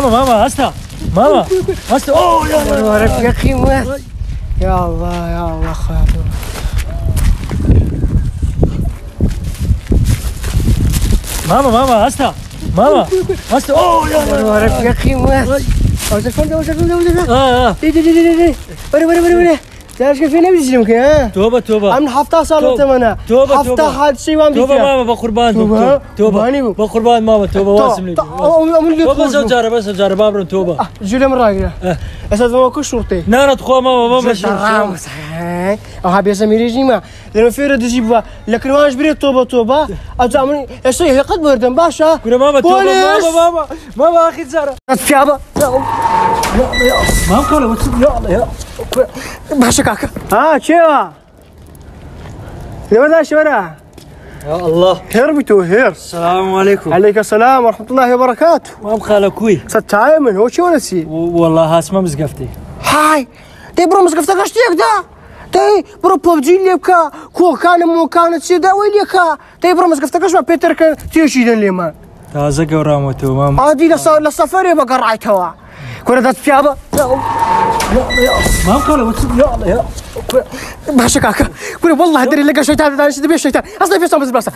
ماما هستا ماما هستا اوه يا الله يا اخي يا الله خاطر ماما هستا هستا اوه يا الله يا اخي ولا تعرف كيف نبي يمكن ها توبة عم حفظة صار تمنا حفظة هاد شيء وام توبة ماما بقربان توبة بقربان ماما توبة واسم لي توبة بس جارة بابرن توبة جل مرة كده أساس ما كل شرطي نانا تخوا ماما ما مش أو هابي سميري جيما لأنه في رد يجيبها لكن ما أجبري توبة أجامني إيش هي قد بردم باشا كنا ماما توبة ماما أخي زارة في هذا ماما كله يا باشا كاكا شو لماذا شورا يا الله هربتو هير السلام عليكم عليك السلام ورحمة الله وبركاته ما بخالكوي ستعامل هو شو نسي والله هاسمه مزقفتي هاي تي برو مزقفتك اشتيك دا تي برو ببجي اللي بكا كو كان مو كانت سيدا ويلي كا تي برو مزقفتك اش ما بيتر كان تيشيدن ليما تازه قرامته مام عادي للسفر بقرعتها كنا دات فيابا ما كله يا باشا كاكا كنا والله ادري لقى شيطان هذا ايش تبي الشيطان اصلا في صوب بس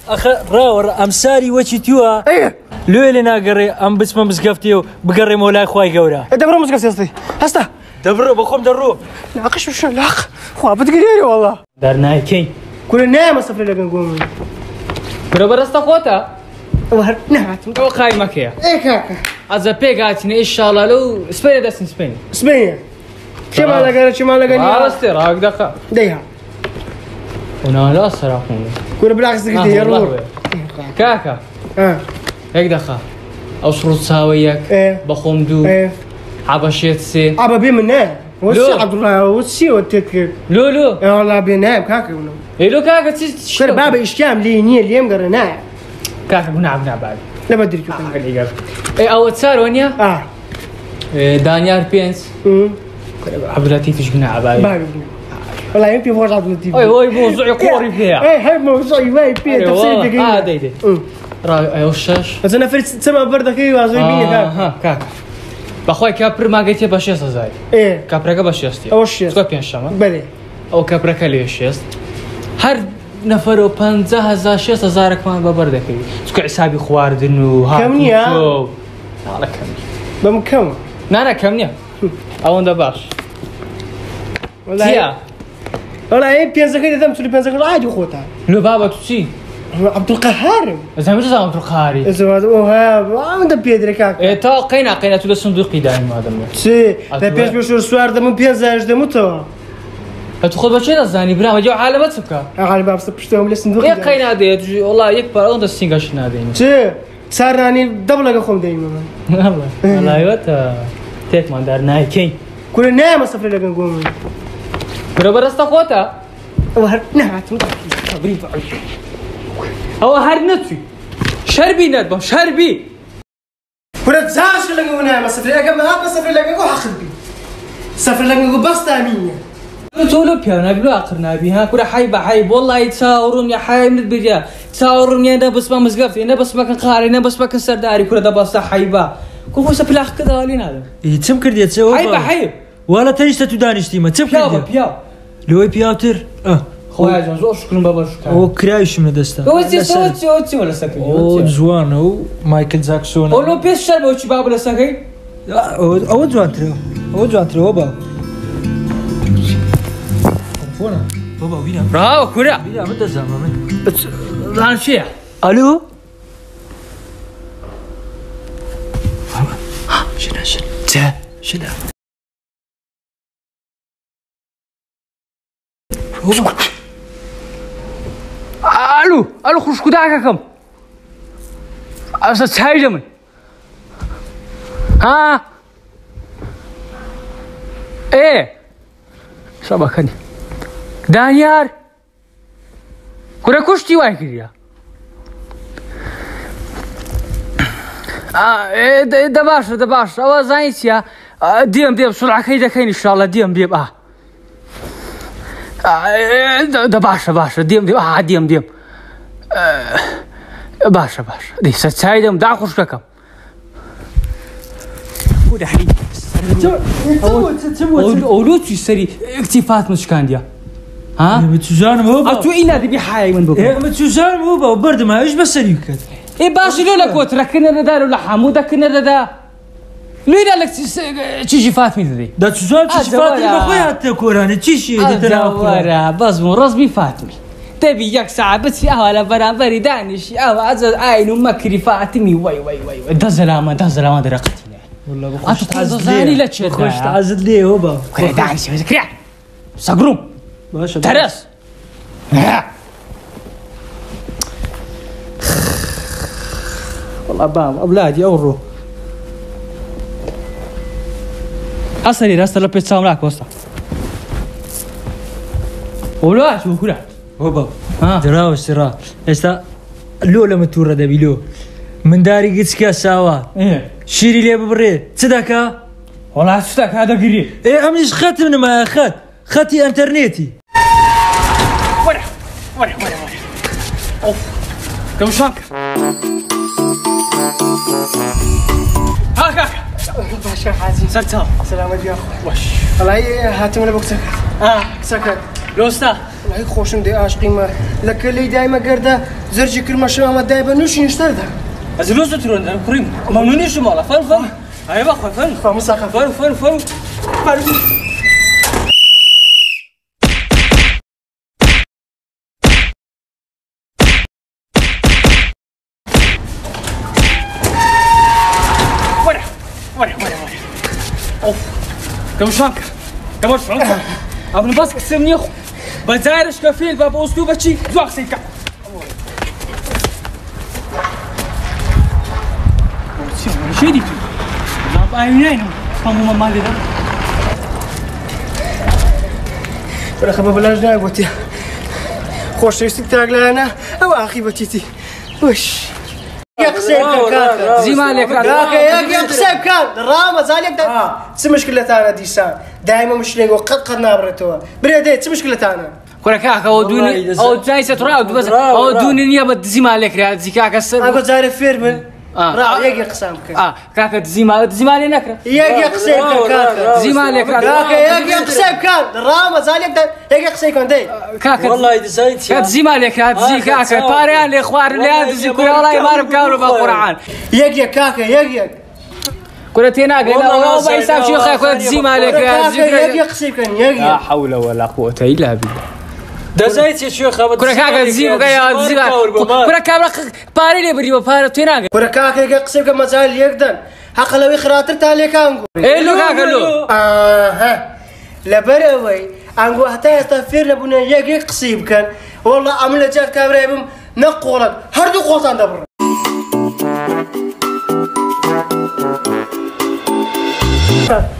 اخ راور امساري وجهتيوا ايه لولنا قري ام بسمه مسقفتي بقري مولاي خوي قورا دبرو مسقفتي اصلي هستا دبرو بخوم درو ناقش وش الاخ خو بتقريري والله دارنا كين كنا نام صفر لقى نقوم كنا برستا خوتا وهرنات تو خاي مكيا ايه كاكا از بيغاتني ان شاء الله لو اسبانيا داس اسبانيا اسبانيا شو ما لقى عرفت راك دقه ديها انا لا صراحه كنا بالعكس كده يروح كاكا هيك دقه او شروط ساويك بخوم دو عبشيت سي عبا بيمنا وسي عبد الله وسي وتك لولو والله بينام كاكا لو كاكا كنا بابا اشكام لي نيل يم قرنا كاكا بنلعب بعد لا بدري اي او تصار ونيا دانيال بينس عبد اللطيف ايش قلنا عباية والله يمكن فوز عبد اللطيف اي موضوع كوري فيها هاي موضوع يبي فيه تفصيل دقيقة ديدي راي وشاش بس انا فرت سما بردك ايوه زي بيني كاكا بخوي كابر ما قلت باش يصزاي كابرك باش يستي اوش سكوبيان شما بله او كابرك ليش يست هر نفر و 50,000 60,000 كمان ببردكي سكو حسابي خواردن و ها كمنيا لا كمني بمكم لا كمنيا او انت باش والله ايه بينزا كده دم تقول بينزا عادي خوتها لو بابا تشي عبد القهار زعما شو عبد القهاري ها عند بيدري كاك ايه تا قينا تو الصندوق دائما هذا سي لا بيش بشور سوار دم بينزا اجد متو تدخل بشيء زاني بلا ما جو عالم تسكا على باب سبشتهم للصندوق ايه قينا دي والله يكبر انت السينغاش نادين سي صار راني دبل اخوم دايما والله ايوه تيك ما دار ناي كين كنا نام صفر لقى نقوم كنا برستا خوتا وهرنات بريف او هرنتي شربي ندبا شربي كنا تزاش لقى نام صفر لقى ما صفر لقى وحخبي صفر لقى بس تامين تولو بيانا بلو اخرنا بيها كل حيب والله يتصاورون يا حي من البرجا تصاورون يا ده بس ما مزقفتي انا بس ما كان قاري انا بس ما كان سرداري كل ده بس حيبه كل هو سبلاخ كذا لين هذا يتسم كردي تسوي حيب ولا تنشت تدانشتي ما تسم كردي بيا لو بياوتر خويا جون زو شكرا بابا شكرا او كرايش من دستا اوتي ولا سكي او زوان او مايكل جاكسون او لو بيس شرب اوتي بابا ولا سكي او زوان ترو بابا فونا بابا وينا برافو كورا وينا متى زمان لان شيء الو شنو الو خوش كداك كم اساس هاي من ها ايه شبكني دانيار كنا كشتي واي كريا ده باش او زاينسيا ديم بسرعه كيدا كاين ان شاء الله ديم ده باشا ديم باشا دي ستايدم دا خوش كم كورة حي أولوتي سري اكتفاءات مشكانديا ها متوزان مو أتو إلا دبي حي من بكرة متوزان مو برد ما إيش بس سريك إيه باش لولا كوت ركنا الرداء ولا حمود ركنا الرداء لولا لك تيجي فاتمي ذي ده توزان تيجي فاتمي بخوي حتى كوراني تيجي دورا بس مو رزمي فاتمي تبي ياك ساعة بس في أهلا برانبري دانش أو عزل عين مكري فاتمي وي ده زلامة درقتي والله بخش تعزلني لا تشد بخش تعزل ليه هو كري دانش بس كري سقروم ماشي ترس والله بام أولادي أورو أصلي راسته لبيت ساملاك وسط ولا شو كله هو ها دراو سرا استا لولا متورة دبيلو من داري قد سكا ساوا إيه شيري لي ببري تصدقها والله شفتك هذا قريب ايه عمليش خاتم ما خاتي انترنتي ورا اوف كم شانك هاك باشا حازم سلام سلام عليكم وش والله هاتم انا بوقتك سكت لوستا والله خوشم دي عاشقي ما لك اللي دايما قرده زرجي كل ما شاء ما دايما نوش نشترده از لوستا ترون كريم ممنوني شو مالا فن هاي بقى فن فمساخه فن ورا اوف كم شانك كم شانك ابن بس قسمني اخو بزايرش كفيل باب اسلوبك شي زوق سيكا شدي لا باينين فمو ما لي ده ولا خبر بلاش داي بوتي خوش يستاق لنا او اخي بوتيتي وش يا قسيب كاكا زي مالك كاكا يا قسيب كان دراما زالك ده مشكلة انا ديسان دائما مشلين وقد نابرتوا بريديت مشكلة انا كاكا ودوني او جايسه تراود بس او دوني نيابه زي مالك يا زي كاكا السر انا زارف فيرمن يا قسامك كاكا زي مالي نكره يا قسيب كاكا زي مالك كاكا يا قسيب كان دراما زالك ده يا قسيب كان دي كاكا والله دزايت كات زي مالك زي كاكا باريان الاخوار اللي هذا زي كل والله ما اعرف كانوا بالقران يا كاكا يا كرتين اقل والله ما يساوي شيء خايف كات زي مالك يا قسيب كان لا حول ولا قوه الا بالله دزايت يا شيخ ابد كره كاكا زي كاكا زي كره كاكا باري لي بريبا بار تينا كره كاكا يا قسيب كان مازال يقدر حق لو خاطر تالي كانغو ايه لو كاكا لو لا بروي انغو حتى يستفير لبنا يا قسيب كان والله عمل جات كاميرا يبم نقولك هردو قوتان دبر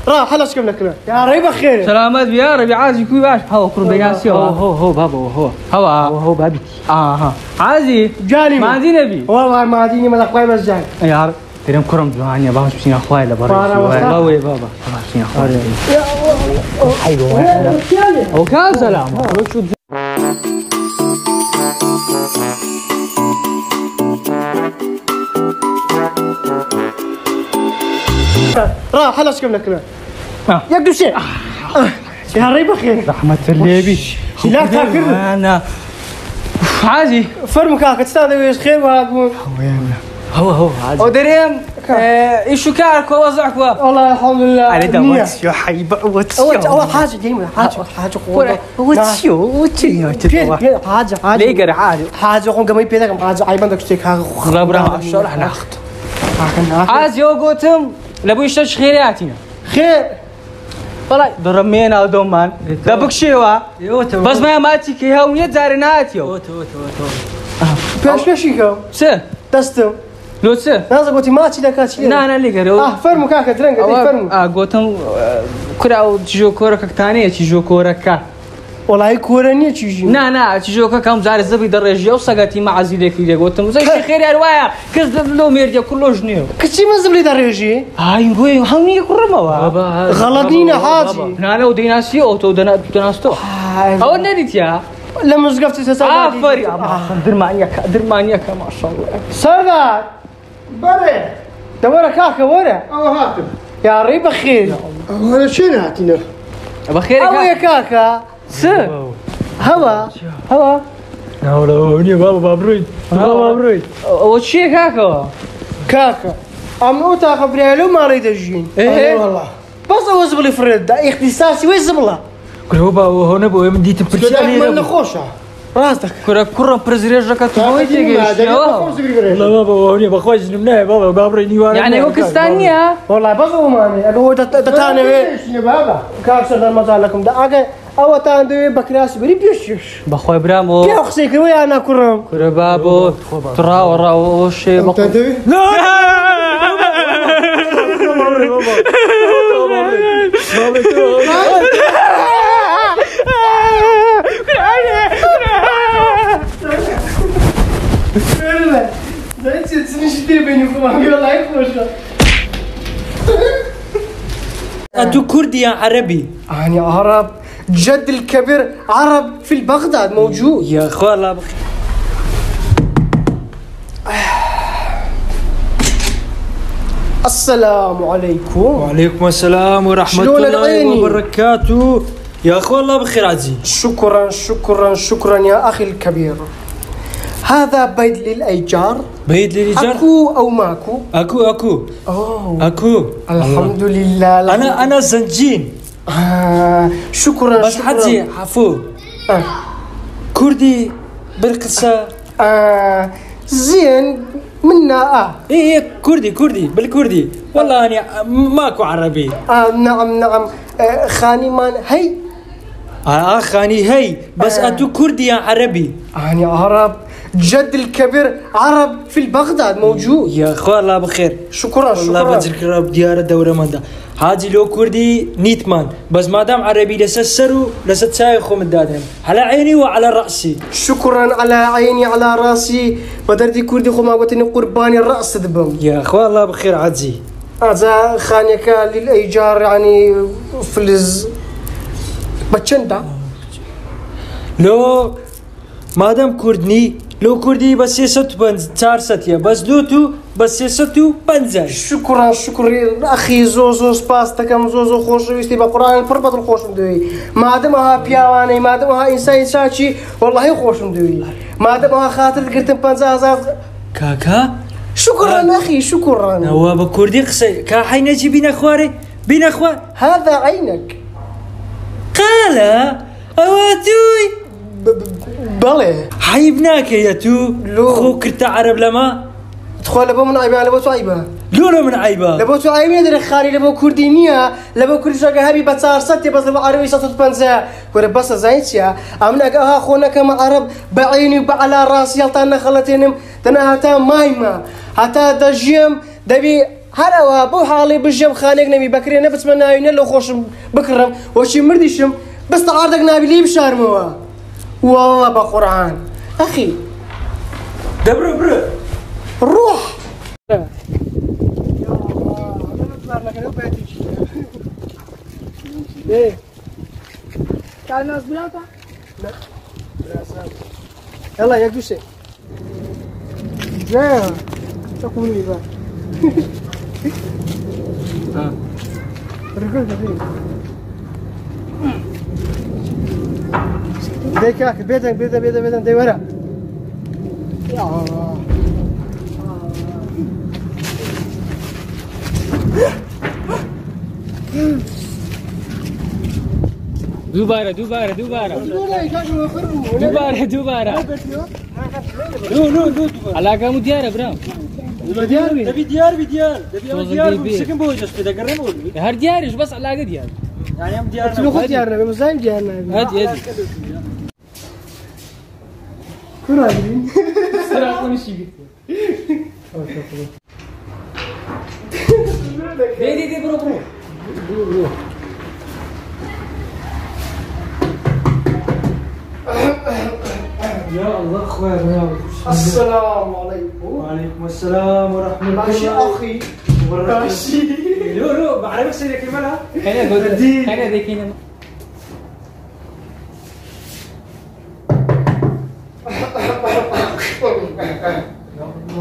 راح خلاص كم لك يا ريب خير سلامات يا ربي عازي كوي باش هو كرو بياسي هو بابا هو بابي ها عازي جاني ما عندي نبي والله ما عندي ما اخوي بس جاني يا رب تريم كرم جوانيا باش بسين اخوي لا برا والله وي بابا بسين اخوي ايوه هو كان سلام راح خلاص كم لك يقدو شيء يا ريب خير رحمة الليبي لا تاكل انا عادي فرمك هاك تستاذ ويش خير وهذا هو عادي ودريم ايشو كارك ووزعك والله الحمد لله انا دوت يا حبيبي اول حاجه ديما حاجه حاجه ليقر حاجه قوم قمي بيدك حاجه عيبان دك شيك ها ربنا الشرح ناخذ عادي وقوتم لابو يشتش خيراتنا خير والله ضرمينا ودومان دبك شيوا بس ما ماتي كي هاو يزارنات يو باش شيكو سه دستو لو سه لازم قلت ماتي لك لا ليقر فرمو كاكا درنج فرمو قوتم كراو تجو كورك ثانيه تجو كورك والله كورني تجي نا تجوك كم زار الزبي درجه وسقتي مع زيدك اللي قلت زي خير يا روايه كذب لو ميرجا كله جنيو كتي من زبلي درجه هاي نقول هوني كرموا غلطنينا حاجي انا وديناسي او تو دناستو او نديتيا لما زقفت تسال فري درمانيا ما شاء الله سردار بري دورك كاكا ورا او هاتم يا ري بخير هذا شنو هاتنا بخير أو يا كاكا سر هوا ناولوني بابا بابرويد بابا بابرويد وش كاكا كاكا أم أوتا خبري له ما أريد أجين إيه والله بس هو زبلي فرد اختصاصي وين زبله كل هو هون ابو من دي كذا تبرشي من خوشة راسك كرة برزريج ركعت بويتي والله بابا هوني بخوش نمناه بابا بابريني وانا يعني هو كستانيا والله بس هو ماني هو تتاني يا بابا كاكا شغل مزالكم ده أجا أو تاندي بكراس بري بيشش بخوي برامو كيف خسيك ويا أنا كرم كرة بابو ترى ورا وش تاندي لا أنتو كردي يا عربي أنا عرب جد الكبير عرب في البغداد موجود يا أخوان الله بخير السلام عليكم وعليكم السلام ورحمة شلون الله العيني؟ وبركاته يا أخوان الله بخير عزيز شكرا شكرا شكرا يا أخي الكبير هذا بيت للأيجار بيت للإيجار أكو أو ماكو أكو أوه أكو الحمد لله أنا زنجين شكرا بس شكرا حجي حفو آه. كردي بالقصة زين منا إيه كردي بالكردي والله أنا ماكو عربي نعم نعم خاني مان هي خاني هي بس أنتو كردي يا عربي أنا عرب جد الكبير عرب في البغداد موجود يا أخوان الله بخير شكرا والله شكرا بجرك رب ديار دورة مندا هاجي لو كردي نيتمان بس ما دام عربي لسسروا لستسايخو من دادهم على عيني وعلى رأسي شكرا على عيني على راسي بدردي كردي خو ما قلتني قرباني الرأس دبم يا أخوان الله بخير عزي هذا خانيك للأيجار يعني فلز بچندا لو ما دام كردني لو كردي بس يسوت بنز تار ستيا بس لوتو بس يسوتو بنزاش شكرا شكرا أخي زوزو سباس تكم زوزو خوش ويستي بقرآن البربط الخوش مدوي ما دامها بياواني ما دامها إنسان ساتشي والله خوش مدوي ما دامها خاطر قرتن بنزازات كاكا شكرا أخي شكرا نواب كردي قصي كا حين نجي بين أخواري بين أخوار هذا عينك قال أواتوي بلى حيبناك يا تو لو. خو كرت عرب لما تدخل لبو من عيبة لبو تعيبة لولا من عيبة لبو تعيبة در خاري لبو كردينية لبو كردي شاقة هبي بتصار ستي بس لبو عربي ستة بنزا ورا بس زايتيا أمنا قاها خونا كما عرب بعيني وبعلى راسي يلطانا خلتينم تنا هتا مايمة هتا دجيم دبي هلا بو حالي بجيم خانق نبي بكري نبت منا ينلو خوش بكرم وشي مرديشم بس تعارضك نبي لي بشارموا والله بقرآن أخي دبر روح ايه تعال ناس بلاطة لا يلا يا قوسي جاي تقول لي بقى رجل كثير ديكاك بيتك دي ورا يا الله دوباره علاقه مو دياره برام دبي ديار بسكن بوجس كده قربوا هر ديارش بس علاقه ديار يعني ام ديار شنو ديارنا بمزاين ديارنا هادي كل هذه صراحه ماشي دي برو يا الله اخويا السلام عليكم وعليكم السلام ورحمة الله ماشي أخي ماشي لو بعرفك سيدي كمالها خلينا نقول خلينا ذيكينا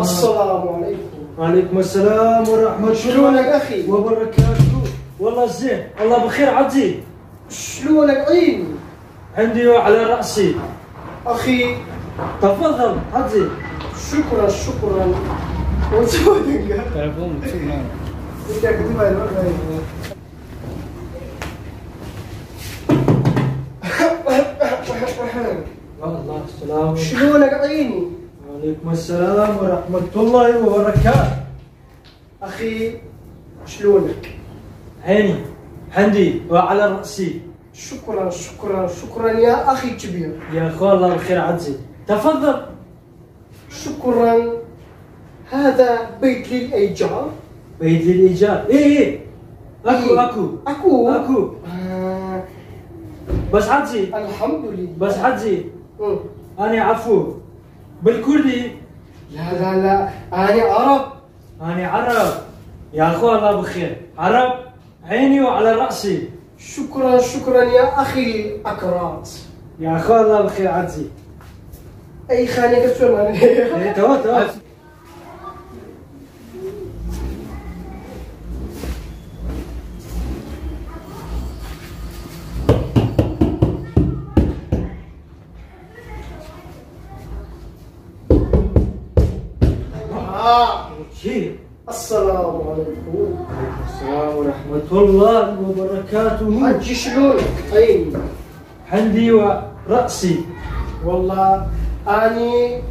السلام عليكم وعليكم السلام ورحمة شلونك الله أخي؟ وبركاته. والله زين، الله بخير عزيز. شلونك عيني؟ عندي وعلى رأسي. أخي تفضل عزيز. شكرا شكرا. وتودك تلفون شكرا. بدك تبغى والله السلام. شلونك عيني؟ وعليكم السلام ورحمة الله وبركاته. أخي شلونك؟ عيني عندي وعلى رأسي. شكرا شكرا شكرا يا أخي كبير. يا أخوان الله بخير عزيز. تفضل. شكرا. هذا بيت للإيجار؟ بيت للإيجار. إيه أكو أكو أكو أكو. بس عزيز الحمد لله. بس عزيز مم. أنا عفو بالكردي. لا لا لا أنا عرب. أنا عرب. يا أخوان الله بخير. عرب عيني وعلى رأسي. شكرا شكرا يا أخي الأكرات. يا أخوان الله بخير عزيز. أي خانة كسر ماني. إيه تو شيء. السلام عليكم. السلام ورحمة الله وبركاته. حجي شلونك عيني؟ عندي ورأسي. والله أني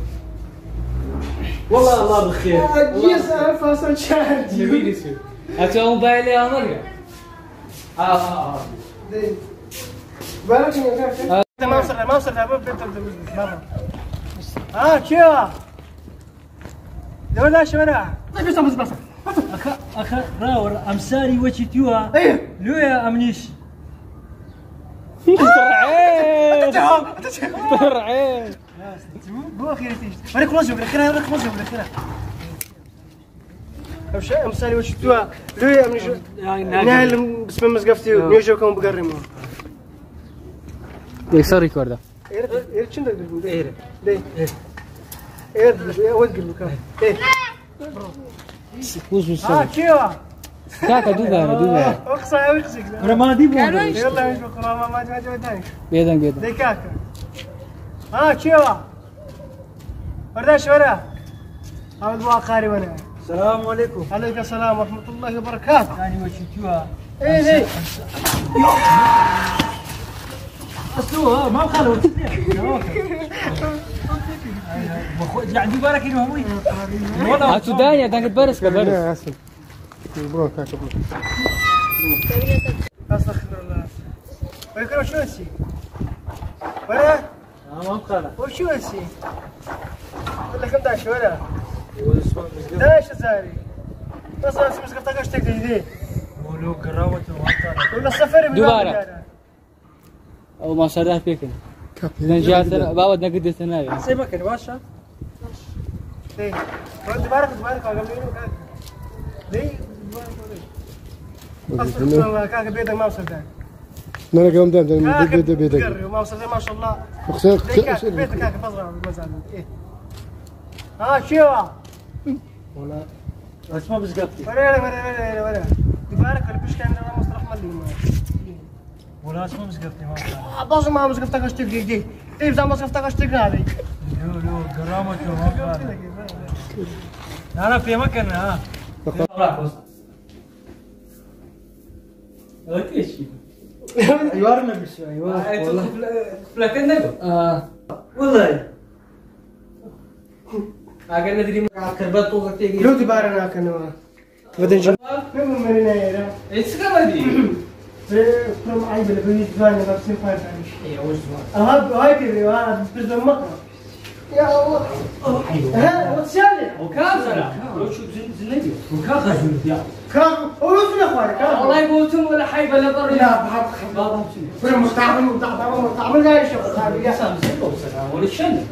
والله الله بخير. أجيز أنفاس شاردي. Bilirsin. Até موبايلي أمريكا. بالك إنك ما وصلنا ما وصلنا برا. كيف؟ ولا شو ولا؟ بس. أخ راور أمساري وجهتيها. إيه. لويا أمنيش. ترعين. ترعين. بو أخي تيجي. ولا كلوزو بالأخير ولا كلوزو بالأخير. أمشي أمسالي وشتوها لوي أمنيش. نهال بس من مسقفتي نيجو كم بقرمه. يكسر ريكوردا. إيه شنو تقول؟ إيه ودقر بكره. إيه. Kus بس. كيوا. كاكا دوبا دوبا. أقصى. أنا ما أدري بقول. يلا مش بقرا ما تاني. بيدن. دي كاكا. كيوا. ورداش ورا. عمل بوا قاري وانا. السلام عليكم. عليكم السلام ورحمة الله وبركاته. يعني وجهتيها. إيه. أصله ما بخلوا. عندي بارك إنه هموي. Atu danja, da këtë bërës ka bërës. أسف. برو كاكا برو. أستغفر الله. ويكون شو هسي؟ ولا؟ ما بخلوا. وشو هسي؟ ولا كم داش ولا؟ داش زاري. بس أنا مش قلت أشتك دي. ولو قراوة وعطارة. ولا السفر دوباره. أو ما صار فيكن. نجات بابا نقدر تناوي. سيبك أنا واشة. ليه؟ تبارك قبل كاكا. ليه؟ أستغفر الله كاكا بيدك ما وصل داك. انا قام دام بيدك ما وصل ما شاء الله. بيدك كاكا فزرع بالمزال. إيه. شيوا. ولا اسمه بس قبتي. ولا. تبارك ولا بيش كان أنا مصرف ملي. ولا اسمه بس قبتي ما بخلوا. باش ما مش قفتك اشتك دي. إيه بزاف مش قفتك اشتك هذه. لو قرامة وعطارة. أنا في مكان ها. اوكي أيوارنا بس أيوار. والله. فلكن نقول والله. اگر ندري كربات توقف تيجي لو تبارنا كنا. بدن جن. كم من هنا؟ ايش كمدي كم عيب اللي بيجي ثاني بس يفعل اي اول هاي كذي هذا بس مقرا. يا الله. ها وتسالي. وكان زرع لو شو زنيدي وكان خزن يا كان هو في الاخوان كان. والله يقولون ولا حي بلا بر لا بحب بابا كل مستعمل جاي شغل هذا يا سام زين ولا شن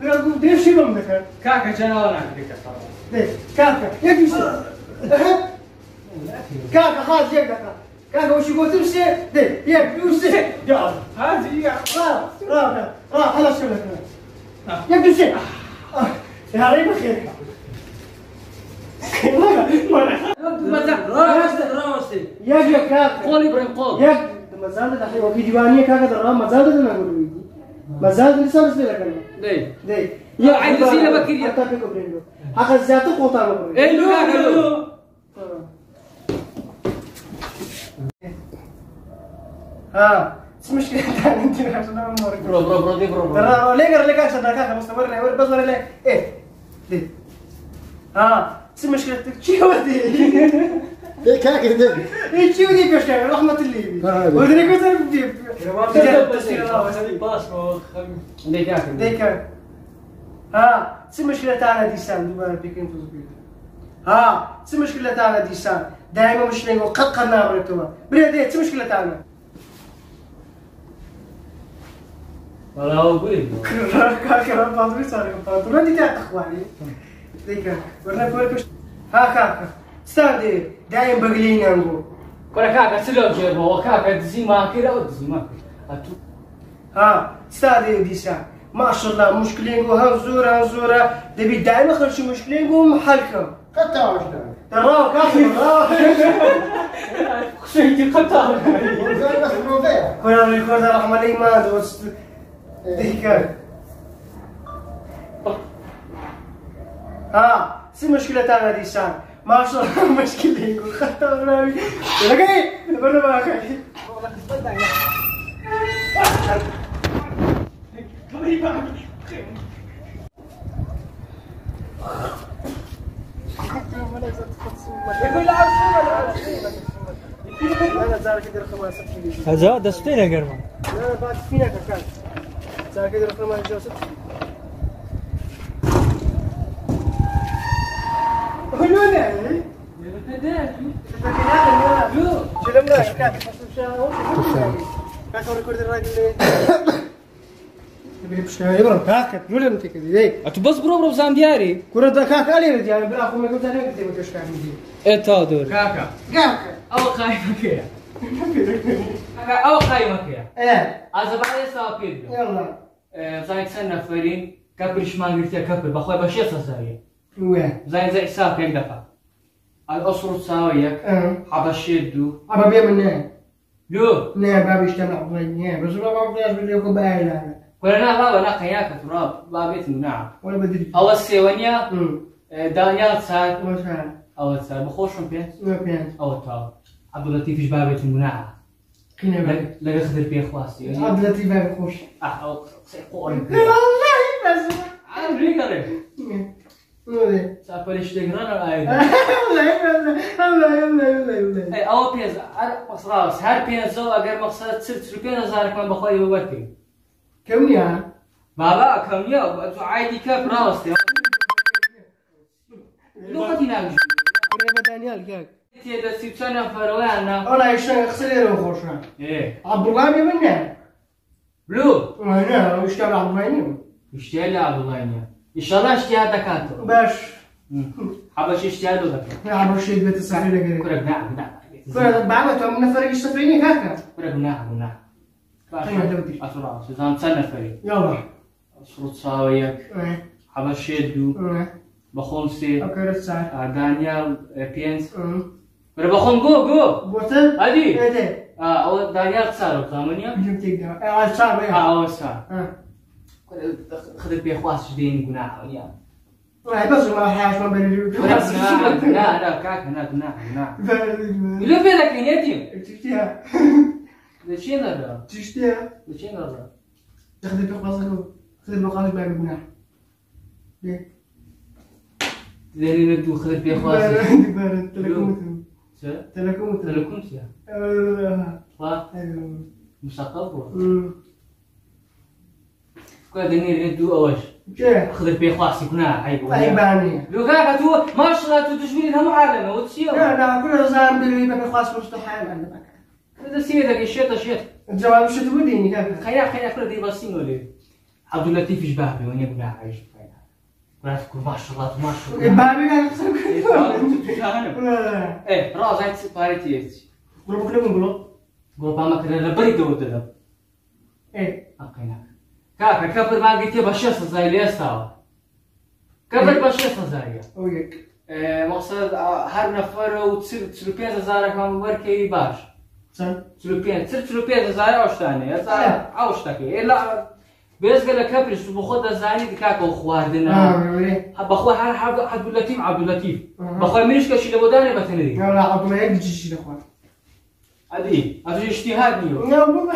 يا قوم دير شي بمدك كاكا جنانا عندك دير كاكا يجي كاكا خلاص يقدر كاكا وش يقول تمشي دير يمشي يا هذه يا خلاص خلاص خلاص شو لك يمشي يا علي بخير ياك كاك قول ابراهيم قول ياك مازال دحين وكي ديوانيه كاك درا مازال انا اقول ويدي مازال لسه بس لك دي دي يا عيد زينه بكريه حتى بيكو بريندو اخذ ذاته قوطان ايه لو كاكلو ها مش مشكله ثانيه انت عشان انا مورك برو دي برو ترى ليه لك عشان كاك مستمر بس ولا لا ايه دي ها مش مشكلتك شي ودي ليه كاك ده ايش ودي بشتغل رحمه الله ودري كنت بدي دي كاكل ديك ها سي مشكلة تاعنا ديسان دوباره بيكين تزبيط ها سي مشكلة تاعنا ديسان دائما مش نيجو قد قرنا بريتوا بريدي سي مشكلة تاعنا ولا هو قولي كاكا باطري صار باطري دي تاع اخواني ديك ورنا كوركش ها كاكا ستاندي دائما بغلينا نقول كورا كاكا سلو جيبه وكاكا دزيما كده ودزيما اتو ها ستادي ديسان ما شاء الله مشكلين هنزورة دبي دائما خرج مشكلين محلكم قطع وش ترى كافي خشيتي قطع ده بس موفيع كنا ريكورد رحمة الله ما دوست ديك ها سي مشكلة تاعنا ديسان ما شاء الله مشكلين خطا نبي لقي برا ما كاي هذا دستين يا قرمان لا بعد فينا كان صار كده رقم ما جوست هلونا جلمنا كان كان ريكورد الراجل يبرم كاك جولم تكدي اتو بس برو زام دياري كرة كاك علي ردي يعني بلا أخو ما قلت أنا قلت ما كشكا مدي ايه تادور كاك او قايمه كيا او قايمه كيا إيه ازبالي سابيد يلا زايد سنه فرين كابرش ما قلت يا كابر بخوي بشي صاير وين زي حساب هيك دفع الأسرة تساويك حبشيدو أبا بيا من لو نه بابي اجتمع بغيني بس ما بعرف بدي أكون بأهل كلنا بابا لا خياك تراب بابيت نعم ولا بدي أول سيوانيا دانيال صار وشان أول صار بخوشهم بيت ما بيان أول تاب عبد اللطيف إيش بابيت مناعة كنا بقى لا خذ بيه خواسي عبد اللطيف بابي خوش أو سيقول والله بس أنا ريقري نودي سافرش تقرأنا أيضا الله أي أول بيز مصراس هر بيزو أجر مقصد صرت ربنا زارك من بخوي بوتي كم يا بابا كم يا عادي كيف راستي لغتي ناقش كنا بدانيال كاك تيدا سيبسانا فرويانا أنا يشتغل خسرين وخوشان إيه عبد الغامي منا بلو أنا يشتغل عبد الغامي اشتغل يا عبد الله إن شاء الله اشتغل دكاتره باش حبش اشتغل دكاتره نعم رشيد بيت السحري لقريب كرك نعم كنا بعمل من فريق السفريني كاكا كرك نعم خلينا نودي أسرع سيزان سنة فريق يلا شروط ساويك حبش يدو بخونسي أوكي الساعة دانيال بينس بخون جو بوتل هذه إيه أو دانيال صاروا ثمانية بيجي تيجا الساعة وين أول ساعة خذ بيه خواص جدين قناع وياه بس ما حاش ما بين لا كاك هنا اللي في لك يدي تشتيها ليش هذا تشتيها ليش هذا تاخذ بقصة خذ بقصة بين الجناح ليه لين ندو خذ بيه خواص بارد تلكمت يا مستقبل كل دنيا ندو أوش خذ بيه خواص قناع عيباني لو كاك تو ما شاء الله تدشمين هم عالم وتسير لا كل زمان باللي بين خاص مستحيل عندك هذا سيدك الشيط الجواب مش تقوليني كيف خير كل دي بسين ولا عبد اللطيف ايش بابي وين يبغى عايش قلت ما شاء الله ما شاء الله بابي قال ايه راس هاي باريتي قولوا كلهم قولوا ما كنا نبري دو ايه اقينا كاكا كبر ما قلت يا بشاش زي ليسا قبل باشي تزايا ويك مقصد هر نفر وتصير 5000 كم وركي باش سن 3000 عشتاني هذا عوشتكي الا بس قال لك كبرش بخد زاني دكاك وخواردنا بخوا عبد اللطيف بخوا منش كشي لبوداني بتنري لا عبد الله يجي شي الاخوان ادي اجتهاد نيو لا والله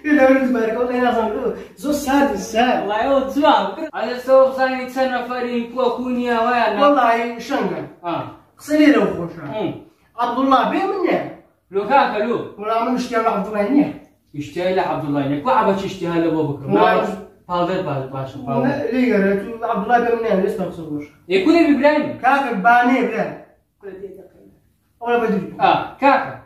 لا ولد بارك والله لازم زو سادس الله يعود زمان على سوق زاني تسنى فريق وكونيا ويانا والله شنقا قصيري لو خوشا عبد الله بيه مني لو كاكا لو ولا من اشتيا عبد الله هني اشتهى لعبد الله هناك وعبتش اشتهى لابو بكر ما فالدر باش ليه قريت عبد الله بيه مني ليش تقصدوش يكون ابراهيم كاكا باني بلا ولا بدري كاكا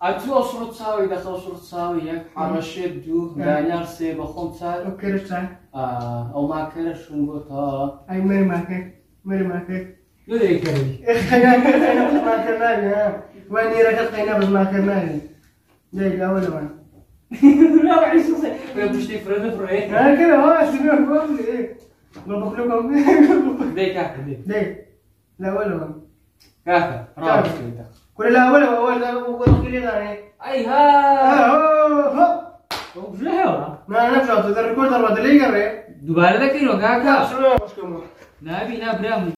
أتو أسرة تساوي ده أسرة تساوي ياك حرشة دو دانيال سيبا خمسة وكرشة أو ما كرش ونقطة أي مري ماكك يدري كذي خينا بس ما كرناي واني ركض خينا بس ما كرناي زي لا ولا وين لا بعيش صحيح بشتي فرد فريق كده هو سميه قبل إيه بطبخ لكم ده كاكا ده لا ولا وين كاكا رابط كده كل لا ولا وقول كده أي ها ها وش له ما نفسه تذكر كل ضربة اللي يقرأ دوباره لكن كاكا شنو مشكلة نبي نبرم